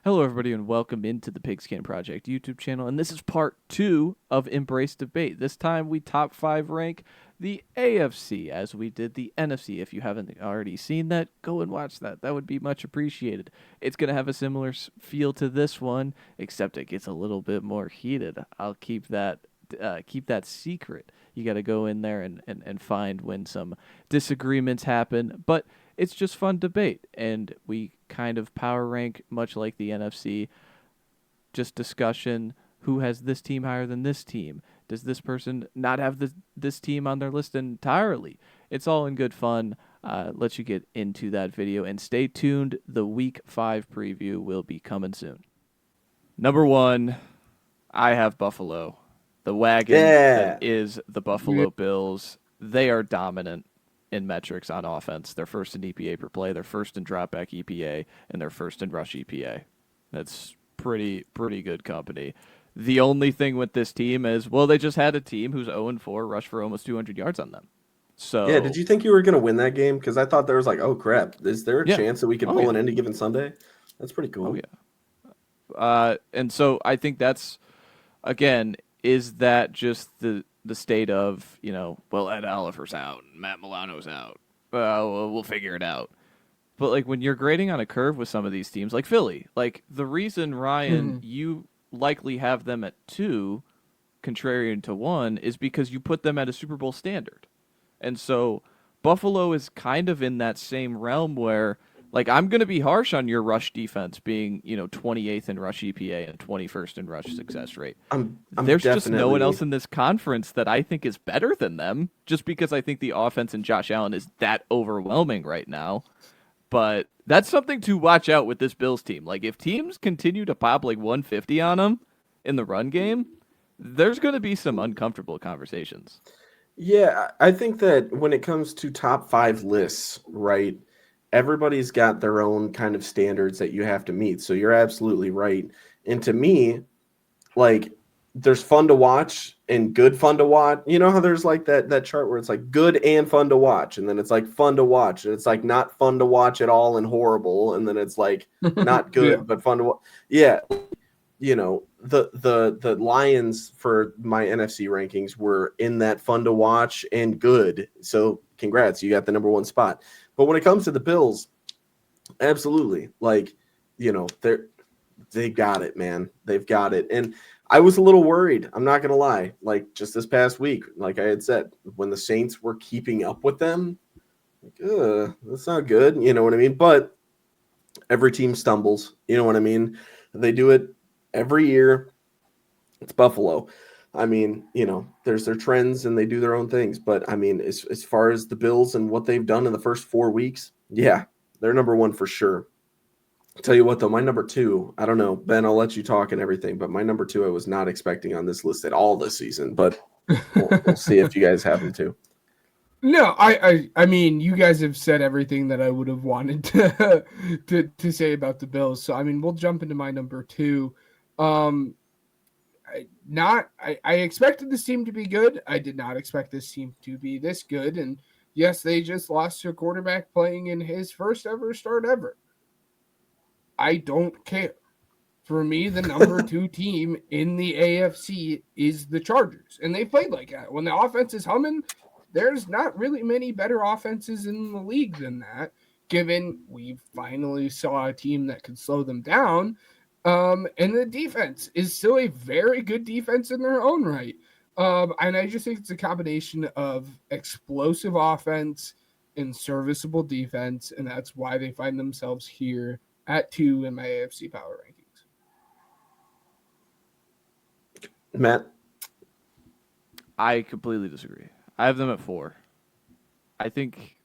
Hello, everybody, and welcome into the Pigskin Project YouTube channel. And this is part 2 of Embrace Debate. This time we top 5 rank the AFC as we did the NFC. If you haven't already seen that, go and watch that. That would be much appreciated. It's going to have a similar feel to this one, except it gets a little bit more heated. I'll keep that secret. You got to go in there and find when some disagreements happen. But it's just fun debate, and we kind of power rank much like the NFC. Just discussion: who has this team higher than this team? Does this person not have this team on their list entirely? It's all in good fun. Let you get into that video and stay tuned. The Week 5 preview will be coming soon. Number 1, I have Buffalo. The wagon that Yeah. is the Buffalo Bills. They are dominant in metrics on offense. They're first in EPA per play, they're first in dropback EPA, and they're first in rush EPA. That's pretty good company. The only thing with this team is, well, they just had a team who's 0-4 rushed for almost 200 yards on them. Yeah, did So, you think you were going to win that game? Because I thought there was like, oh, crap. Is there a yeah. chance that we could Oh, pull yeah. an any given Sunday? That's pretty Oh, cool. yeah. And so I think that's, again, is that just the state of, well, Ed Oliver's out and Matt Milano's out. We'll figure it out. But like when you're grading on a curve with some of these teams, like Philly, like the reason Ryan, you likely have them at 2, contrarian to 1, is because you put them at a Super Bowl standard. And so Buffalo is kind of in that same realm where, like, I'm going to be harsh on your rush defense being, 28th in rush EPA and 21st in rush success rate. I'm There's just no one else definitely in this conference that I think is better than them, just because I think the offense in Josh Allen is that overwhelming right now. But that's something to watch out with this Bills team. Like, if teams continue to pop like 150 on them in the run game, there's going to be some uncomfortable conversations. Yeah, I think that when it comes to top 5 lists, right, everybody's got their own kind of standards that you have to meet. So you're absolutely right. And to me, like, there's fun to watch and good fun to watch. You know how there's like that chart where it's like good and fun to watch, and then it's like fun to watch, and it's like not fun to watch at all and horrible, and then it's like not Yeah. good but fun to watch. Yeah, the Lions for my NFC rankings were in that fun to watch and good. So congrats, you got the number 1 spot. But when it comes to the Bills, absolutely, like, they got it, man. They've got it. And I was a little worried. I'm not going to lie. Like, just this past week, like I had said, when the Saints were keeping up with them, like, that's not good. You know what I mean? But every team stumbles. You know what I mean? They do it every year. It's Buffalo. I mean, there's their trends and they do their own things. But, I mean, as far as the Bills and what they've done in the first 4 weeks, yeah, they're number 1 for sure. Tell you what, though, my number 2, I don't know, Ben, I'll let you talk and everything, but my number 2 I was not expecting on this list at all this season, but we'll see if you guys have them too. No, I mean, you guys have said everything that I would have wanted to say about the Bills. So I mean, we'll jump into my number 2. I expected this team to be good. I did not expect this team to be this good. And yes, they just lost to a quarterback playing in his first ever start ever. I don't care. For me, the number 2 team in the AFC is the Chargers. And they played like that. When the offense is humming, there's not really many better offenses in the league than that, given we finally saw a team that could slow them down. And the defense is still a very good defense in their own right. And I just think it's a combination of explosive offense and serviceable defense. And that's why they find themselves here at 2 in my AFC power rankings. Matt? I completely disagree. I have them at 4. I think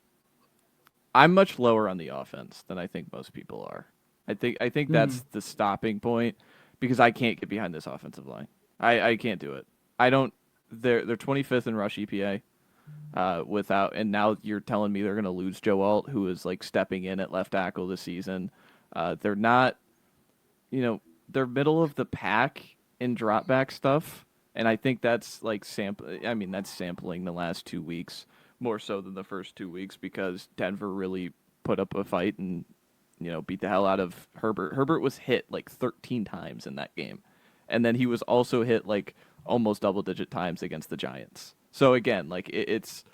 I'm much lower on the offense than I think most people are. I think that's the stopping point because I can't get behind this offensive line. I can't do it. I don't. They're 25th in rush EPA. Without, and now you're telling me they're going to lose Joe Alt, who is like stepping in at left tackle this season. They're not, they're middle of the pack in drop back stuff, and I think that's like that's sampling the last 2 weeks more so than the first 2 weeks because Denver really put up a fight and beat the hell out of Herbert. Herbert was hit like 13 times in that game. And then he was also hit like almost double-digit times against the Giants. So again, like it's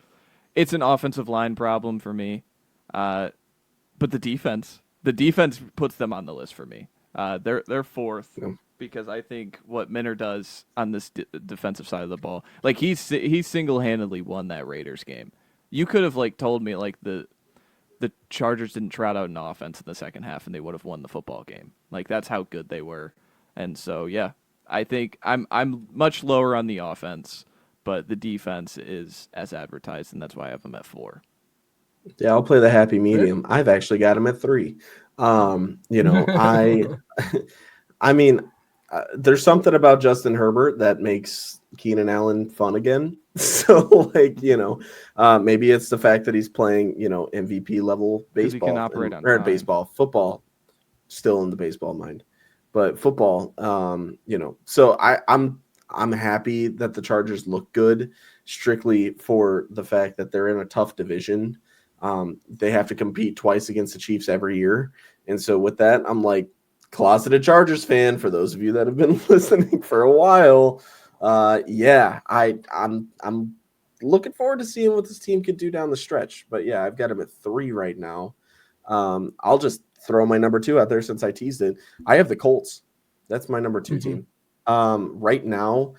an offensive line problem for me. But the defense puts them on the list for me. They're fourth because I think what Minner does on this defensive side of the ball, like he single-handedly won that Raiders game. You could have like told me like the Chargers didn't trot out an offense in the second half and they would have won the football game. Like that's how good they were. And so yeah, I think I'm much lower on the offense, but the defense is as advertised, and that's why I have them at 4. Yeah, I'll play the happy medium. I've actually got him at 3. I mean, there's something about Justin Herbert that makes Keenan Allen fun again. So, like, maybe it's the fact that he's playing, MVP level baseball. He can operate on time. Football, still in the baseball mind, but football. So I'm happy that the Chargers look good, strictly for the fact that they're in a tough division. They have to compete twice against the Chiefs every year, and so with that, I'm like, closeted Chargers fan, for those of you that have been listening for a while. I'm looking forward to seeing what this team could do down the stretch. But yeah, I've got them at 3 right now. I'll just throw my number 2 out there since I teased it. I have the Colts. That's my number 2 team. Right now,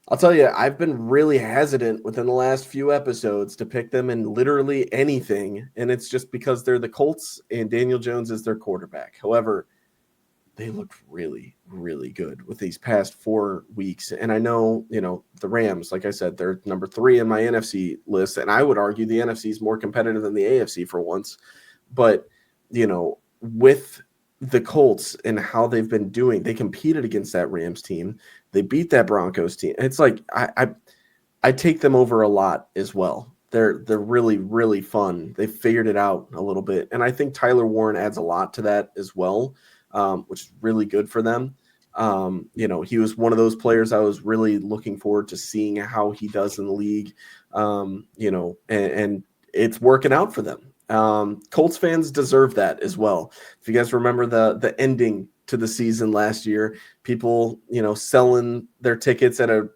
I'll tell you, I've been really hesitant within the last few episodes to pick them in literally anything, and it's just because they're the Colts and Daniel Jones is their quarterback. However, they looked really, really good with these past 4 weeks. And I know, the Rams, like I said, they're number 3 in my NFC list. And I would argue the NFC is more competitive than the AFC for once. But, with the Colts and how they've been doing, they competed against that Rams team. They beat that Broncos team. It's like, I take them over a lot as well. They're really, really fun. They figured it out a little bit. And I think Tyler Warren adds a lot to that as well. Which is really good for them. He was one of those players I was really looking forward to seeing how he does in the league, and it's working out for them. Colts fans deserve that as well. If you guys remember the ending to the season last year, people, selling their tickets at a,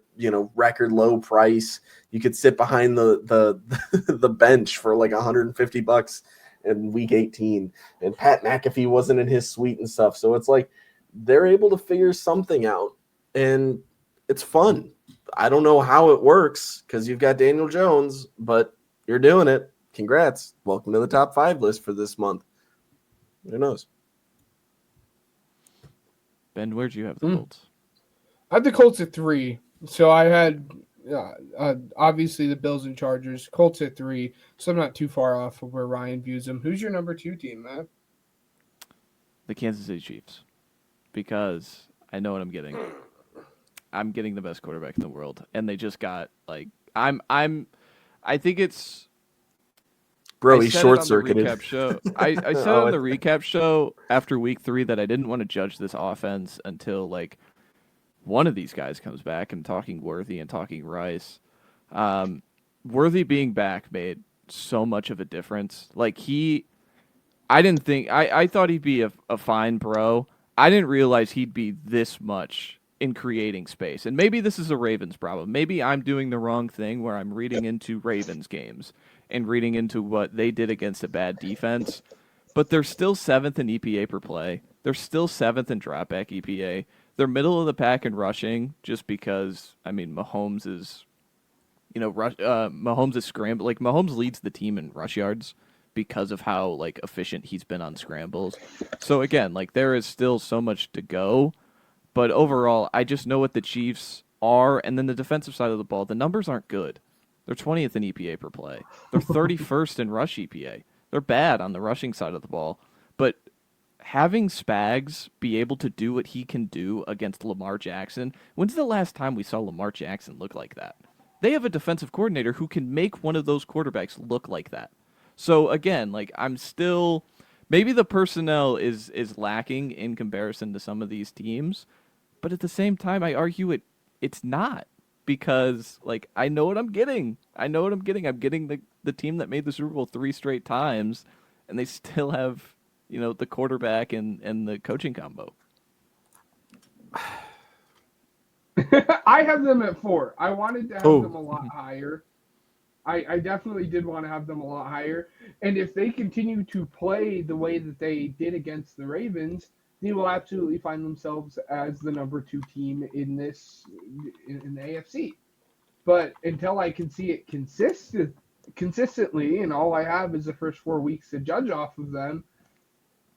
record low price. You could sit behind the the bench for like $150 in week 18, and Pat McAfee wasn't in his suite and stuff. So it's like they're able to figure something out, and it's fun. I don't know how it works because you've got Daniel Jones, but you're doing it. Congrats. Welcome to the top 5 list for this month. Who knows? Ben, where'd you have the Colts? I had the Colts at 3. So I had obviously the Bills and Chargers. Colts at 3. So I'm not too far off of where Ryan views them. Who's your number 2 team, Matt? The Kansas City Chiefs. Because I know what I'm getting. I'm getting the best quarterback in the world. And they just got like I think it's Bro, he short-circuited. I said on the recap show after week 3 that I didn't want to judge this offense until like one of these guys comes back. I'm talking Worthy and talking Rice. Worthy being back made so much of a difference. Like I thought he'd be a fine pro. I didn't realize he'd be this much in creating space. And maybe this is a Ravens problem. Maybe I'm doing the wrong thing where I'm reading into Ravens games and reading into what they did against a bad defense. But they're still 7th in EPA per play. They're still 7th in dropback EPA. They're middle of the pack in rushing just because, Mahomes is, Mahomes is scrambled. Like, Mahomes leads the team in rush yards because of how, like, efficient he's been on scrambles. So, again, like, there is still so much to go. But overall, I just know what the Chiefs are. And then the defensive side of the ball, the numbers aren't good. They're 20th in EPA per play. They're 31st in rush EPA. They're bad on the rushing side of the ball. But having Spags be able to do what he can do against Lamar Jackson, when's the last time we saw Lamar Jackson look like that? They have a defensive coordinator who can make one of those quarterbacks look like that. So again, like I'm still maybe the personnel is lacking in comparison to some of these teams, but at the same time I argue it's not because like I know what I'm getting. I'm getting the team that made the Super Bowl 3 straight times and they still have the quarterback and the coaching combo. I have them at 4. I wanted to have them a lot higher. I definitely did want to have them a lot higher. And if they continue to play the way that they did against the Ravens, they will absolutely find themselves as the number 2 team in the AFC. But until I can see it consistently, and all I have is the first 4 weeks to judge off of them,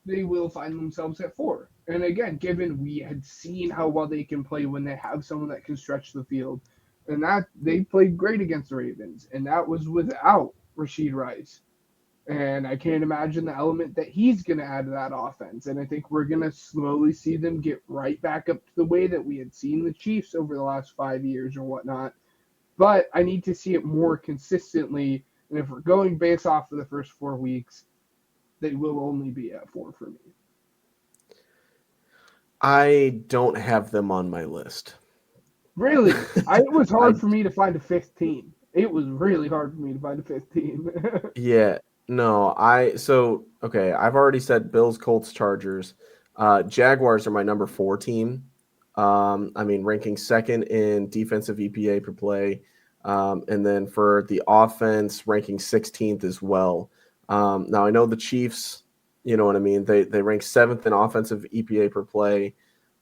they will find themselves at 4. And again, given we had seen how well they can play when they have someone that can stretch the field, and that they played great against the Ravens, and that was without Rashid Rice. And I can't imagine the element that he's going to add to that offense. And I think we're going to slowly see them get right back up to the way that we had seen the Chiefs over the last 5 years or whatnot. But I need to see it more consistently. And if we're going based off of the first 4 weeks, they will only be at 4 for me. I don't have them on my list. Really? It was hard for me to find a 5th team. It was really hard for me to find a 5th team. Yeah. No, I've already said Bills, Colts, Chargers. Jaguars are my number 4 team. Ranking 2nd in defensive EPA per play. And then for the offense, ranking 16th as well. Now I know the Chiefs, you know what I mean? They rank 7th in offensive EPA per play,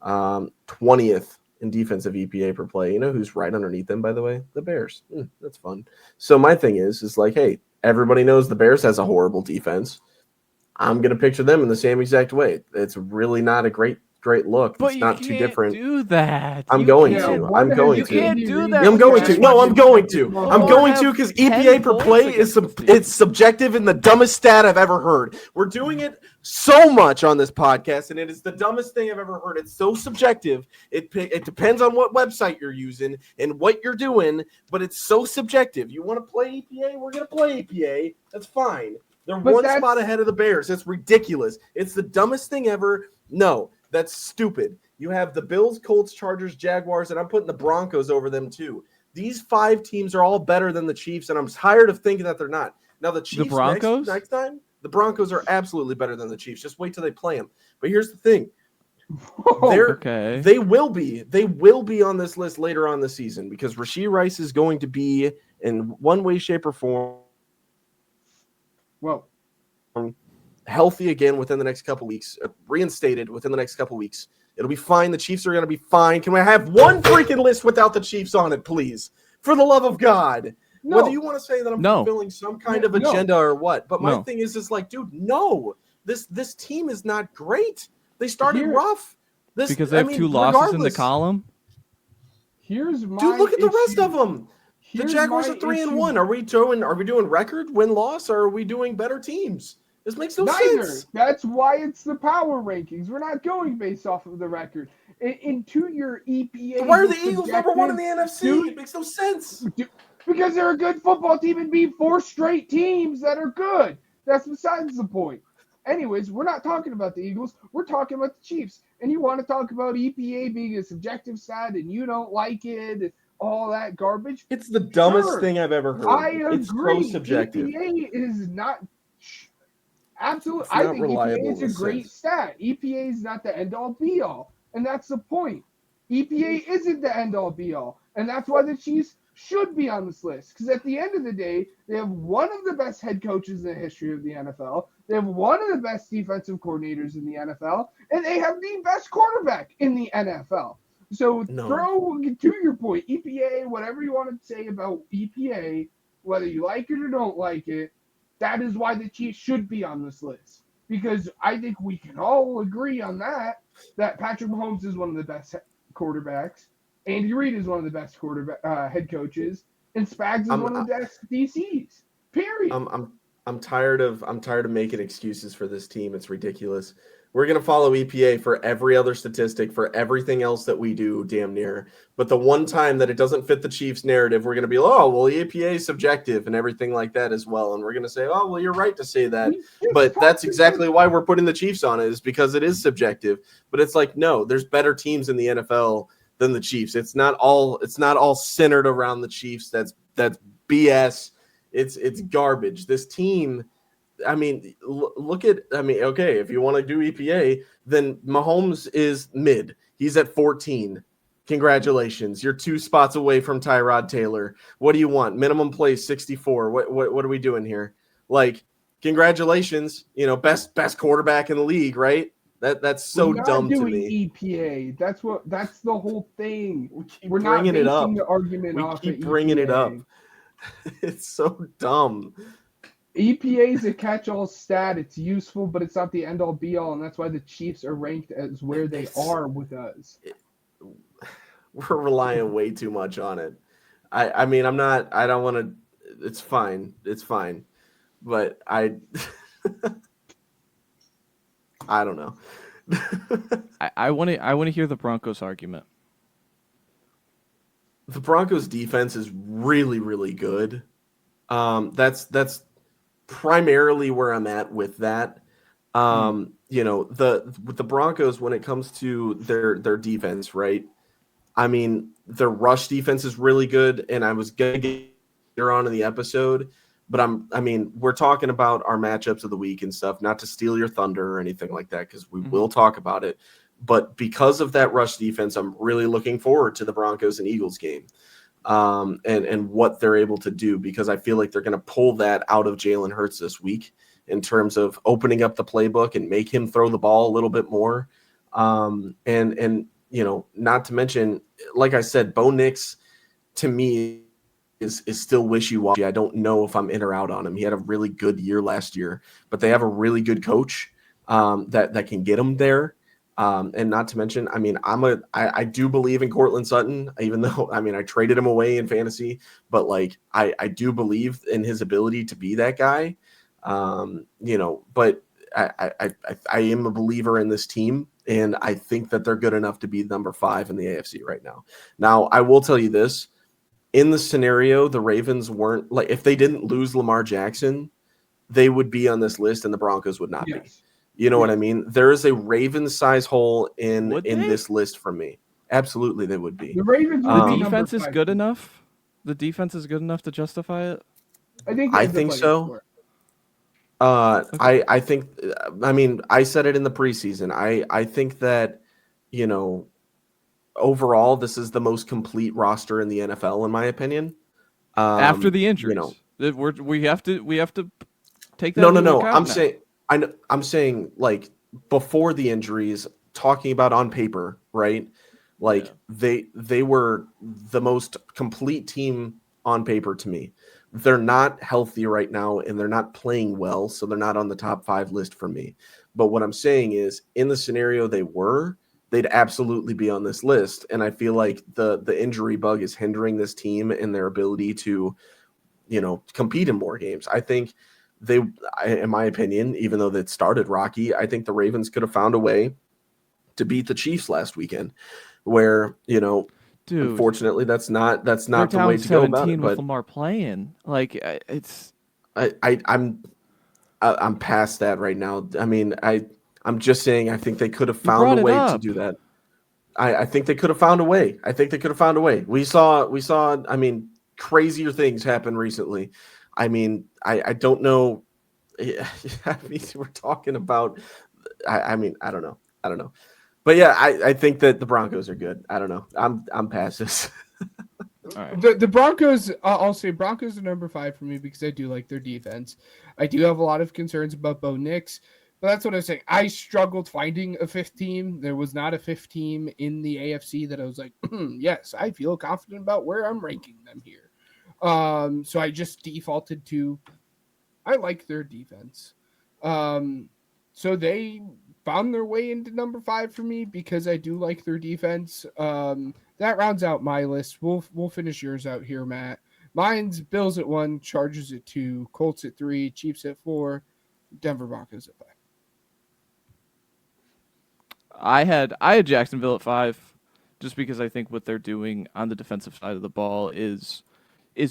20th in defensive EPA per play. You know who's right underneath them, by the way? The Bears. That's fun. So my thing is like, hey, everybody knows the Bears has a horrible defense. I'm going to picture them in the same exact way. It's really not a great look. But it's not too different. Do that. I'm going to. You can't do that. I'm going to. No, I'm going to. I'm going to because EPA per play it's subjective and the dumbest stat I've ever heard. We're doing it so much on this podcast, and it is the dumbest thing I've ever heard. It's so subjective. It depends on what website you're using and what you're doing, but it's so subjective. You want to play EPA? We're going to play EPA. That's fine. They're one spot ahead of the Bears. That's ridiculous. It's the dumbest thing ever. No. That's stupid. You have the Bills, Colts, Chargers, Jaguars, and I'm putting the Broncos over them too. These 5 teams are all better than the Chiefs, and I'm tired of thinking that they're not. Now the Chiefs next time, the Broncos are absolutely better than the Chiefs. Just wait till they play them. But here's the thing. They will be on this list later on this season because Rashid Rice is going to be in one way, shape, or form healthy again within the next couple weeks, reinstated within the next couple weeks. It'll be fine. The Chiefs are going to be fine. Can we have one freaking list without the Chiefs on it, please? For the love of God. No. Whether you want to say that I'm fulfilling some kind of agenda or what, but my thing is like, dude, no. This team is not great. They started rough. Because they have 2 losses in the column? Here's my Dude, look at the rest of them. The Jaguars are 3-1. Are we doing record win-loss, or are we doing better teams? This makes no sense. That's why it's the power rankings. We're not going based off of the record. Into your EPA. Why are the Eagles number 1 in the NFC? Dude, it makes no sense. Because they're a good football team and beat 4 straight teams that are good. That's besides the point. Anyways, we're not talking about the Eagles. We're talking about the Chiefs. And you want to talk about EPA being a subjective stat and you don't like it and all that garbage? It's the dumbest thing I've ever heard. I agree. It's so subjective. EPA is not... Absolutely. I think EPA is a great stat. EPA is not the end-all, be-all. And that's the point. EPA isn't the end-all, be-all. And that's why the Chiefs should be on this list. Because at the end of the day, they have one of the best head coaches in the history of the NFL. They have one of the best defensive coordinators in the NFL. And they have the best quarterback in the NFL. So throw, to your point, EPA, whatever you want to say about EPA, whether you like it or don't like it, that is why the Chiefs should be on this list. Because I think we can all agree on that Patrick Mahomes is one of the best quarterbacks. Andy Reid is one of the best head coaches. And Spags is one of the best DCs. Period. I'm tired of making excuses for this team. It's ridiculous. We're going to follow EPA for every other statistic, for everything else that we do, damn near. But the one time that it doesn't fit the Chiefs narrative, we're going to be, oh, well, EPA is subjective and everything like that as well. And we're going to say, oh, well, you're right to say that. But that's exactly why we're putting the Chiefs on it, is because it is subjective. But it's like, no, there's better teams in the NFL than the Chiefs. It's not all centered around the Chiefs. That's BS. It's garbage. This team I mean, look at. I mean, okay, if you want to do EPA, then Mahomes is mid. He's at 14. Congratulations, you're 2 spots away from Tyrod Taylor. What do you want? Minimum play 64. What are we doing here? Like, congratulations, best quarterback in the league, right? That's We're so not dumb to doing me. EPA. That's the whole thing. We keep We're not bringing it up. basing the argument We off keep of bringing it up. EPA. It's so dumb. EPA is a catch-all stat. It's useful, but it's not the end-all be-all, and that's why the Chiefs are ranked as where they are with us. We're relying way too much on it. I mean, I don't want to. It's fine. But I don't know. I want to hear the Broncos argument. The Broncos defense is really, really good. That's primarily where I'm at with that. With the Broncos, when it comes to their defense, right? I mean, their rush defense is really good, and I was gonna get later on in the episode, but we're talking about our matchups of the week and stuff, not to steal your thunder or anything like that, because we will talk about it. But because of that rush defense, I'm really looking forward to the Broncos and Eagles game, and what they're able to do, because I feel like they're going to pull that out of Jalen Hurts this week in terms of opening up the playbook and make him throw the ball a little bit more. And not to mention, like I said, Bo Nix to me is still wishy-washy. I don't know if I'm in or out on him. He had a really good year last year, but they have a really good coach that can get him there. And not to mention, I mean, I do believe in Cortland Sutton, even though, I mean, I traded him away in fantasy, but like, I do believe in his ability to be that guy. But I am a believer in this team, and I think that they're good enough to be number 5 in the AFC right now. Now, I will tell you this. In the scenario, the Ravens weren't, like, if they didn't lose Lamar Jackson, they would be on this list and the Broncos would not be. You know what I mean? There is a Ravens size hole in this list for me. Absolutely, they would be. The Ravens would The be defense number is 5. good enough. The defense is good enough to justify it. I think so. Okay. I think, I mean, I said it in the preseason. I think that, overall, this is the most complete roster in the NFL, in my opinion. After the injuries, we have to take that. No. Account I'm saying like before the injuries, talking about on paper, right? Like they were the most complete team on paper to me. They're not healthy right now, and they're not playing well, so they're not on the top 5 list for me. But what I'm saying is, in the scenario they'd absolutely be on this list. And I feel like the injury bug is hindering this team in their ability to, compete in more games. I think in my opinion, even though that started rocky, I think the Ravens could have found a way to beat the Chiefs last weekend, where, unfortunately that's not the way to go about it. With But Lamar playing, like, it's I'm past that right now. I mean, I'm just saying I think they could have found a way to do that. I think they could have found a way. We saw, I mean, crazier things happen recently. I mean, I don't know. I mean, we're talking about, I mean, I don't know. But yeah, I think that the Broncos are good. I don't know. I'm past this. all right. The Broncos, I'll say Broncos are number 5 for me because I do like their defense. I do have a lot of concerns about Bo Nix, but that's what I was saying. I struggled finding a 5th team. There was not a 5th team in the AFC that I was like, yes, I feel confident about where I'm ranking them here. So I just defaulted to, I like their defense. So they found their way into number 5 for me because I do like their defense. That rounds out my list. We'll finish yours out here, Matt. Mine's Bills at 1, Chargers at 2, Colts at 3, Chiefs at 4, Denver Broncos at 5. I had Jacksonville at 5, just because I think what they're doing on the defensive side of the ball is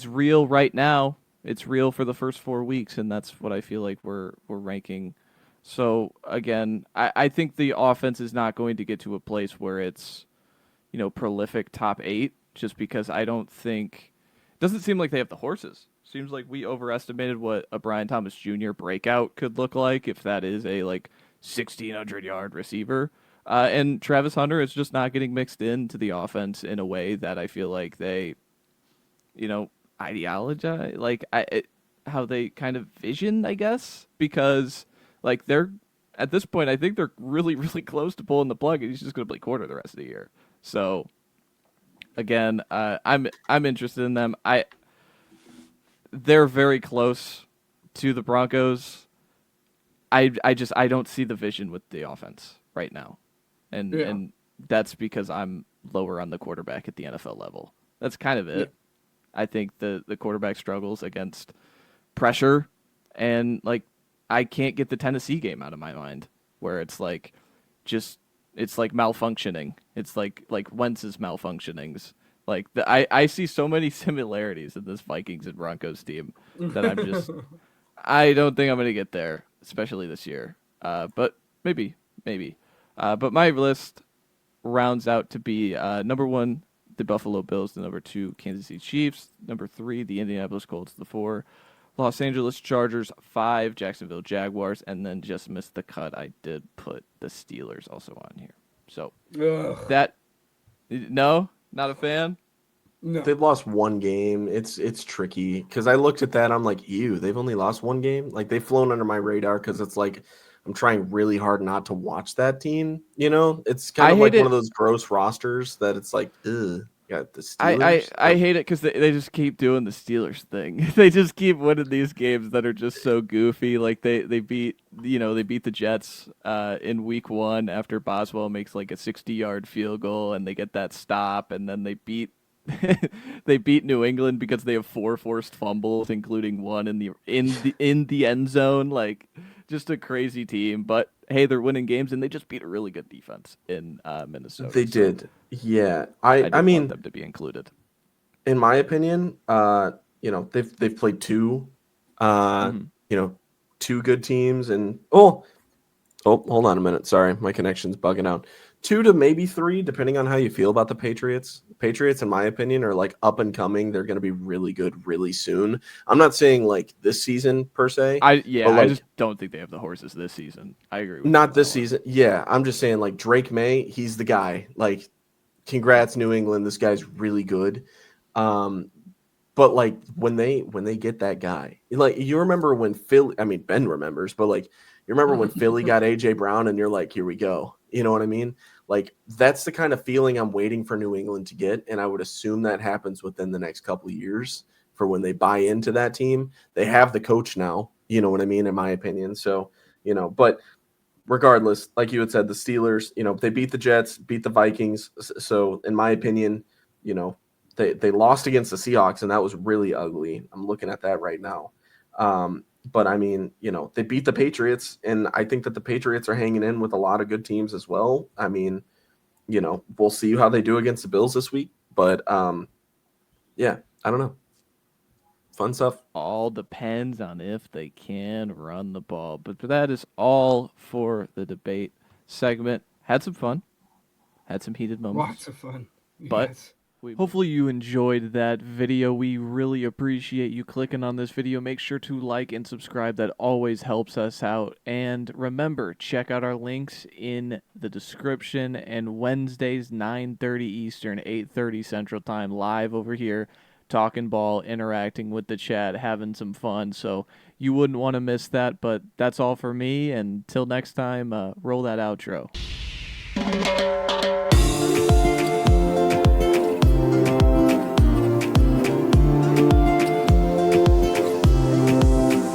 real right now. It's real for the first 4 weeks, and that's what I feel like we're ranking. So again, I think the offense is not going to get to a place where it's, prolific top 8, just because I don't think, it doesn't seem like they have the horses. seems like we overestimated what a Brian Thomas Jr. breakout could look like if that is a 1,600-yard receiver. And Travis Hunter is just not getting mixed into the offense in a way that I feel like they, ideologize, how they kind of vision, I guess, because they're at this point, I think they're really, really close to pulling the plug, and he's just going to play quarter the rest of the year. So, again, I'm interested in them. They're very close to the Broncos. I don't see the vision with the offense right now, and that's because I'm lower on the quarterback at the NFL level. That's kind of it. Yeah. I think the quarterback struggles against pressure, and I can't get the Tennessee game out of my mind, where it's malfunctioning. It's like Wentz's malfunctionings. I see so many similarities in this Vikings and Broncos team that I don't think I'm gonna get there, especially this year. But maybe. But my list rounds out to be number 1, the Buffalo Bills, the number 2, Kansas City Chiefs, number 3, the Indianapolis Colts, the 4, Los Angeles Chargers, 5, Jacksonville Jaguars, and then just missed the cut. I did put the Steelers also on here. So no, not a fan. No. They've lost one game. It's tricky because I looked at that. I'm like, ew, they've only lost one game. They've flown under my radar because it's I'm trying really hard not to watch that team. It's kind of one of those gross rosters that it's ugh. Got the Steelers. I hate it because they just keep doing the Steelers thing. They just keep winning these games that are just so goofy. They beat the Jets in week 1 after Boswell makes a 60-yard field goal and they get that stop, and then they beat they beat New England because they have 4 forced fumbles, including one in the end zone. Just a crazy team, but hey, they're winning games, and they just beat a really good defense in Minnesota. They did, yeah. I mean, want them to be included. In my opinion, they've played 2, two good teams, and hold on a minute. Sorry, my connection's bugging out. 2 to maybe 3, depending on how you feel about the Patriots. Patriots, in my opinion, are up and coming. They're going to be really good really soon. I'm not saying this season per se. I just don't think they have the horses this season. I agree with not this season. Yeah, I'm just saying Drake May, he's the guy. Congrats New England. This guy's really good. But when they get that guy, you remember when Philly, I mean Ben remembers, but you remember when Philly got AJ Brown and you're here we go. You know what I mean? That's the kind of feeling I'm waiting for New England to get, and I would assume that happens within the next couple of years for when they buy into that team. They have the coach now, you know what I mean, in my opinion. So, but regardless, like you had said, the Steelers, they beat the Jets, beat the Vikings. So in my opinion, they lost against the Seahawks, and that was really ugly. I'm looking at that right now. But I mean, they beat the Patriots, and I think that the Patriots are hanging in with a lot of good teams as well. I mean, we'll see how they do against the Bills this week. But yeah, I don't know. Fun stuff. All depends on if they can run the ball. But that is all for the debate segment. Had some fun. Had some heated moments. Lots of fun. But hopefully you enjoyed that video. We really appreciate you clicking on this video. Make sure to like and subscribe. That always helps us out. And remember, check out our links in the description. And Wednesdays, 9:30 Eastern, 8:30 Central Time, live over here, talking ball, interacting with the chat, having some fun. So you wouldn't want to miss that. But that's all for me. Until next time, roll that outro.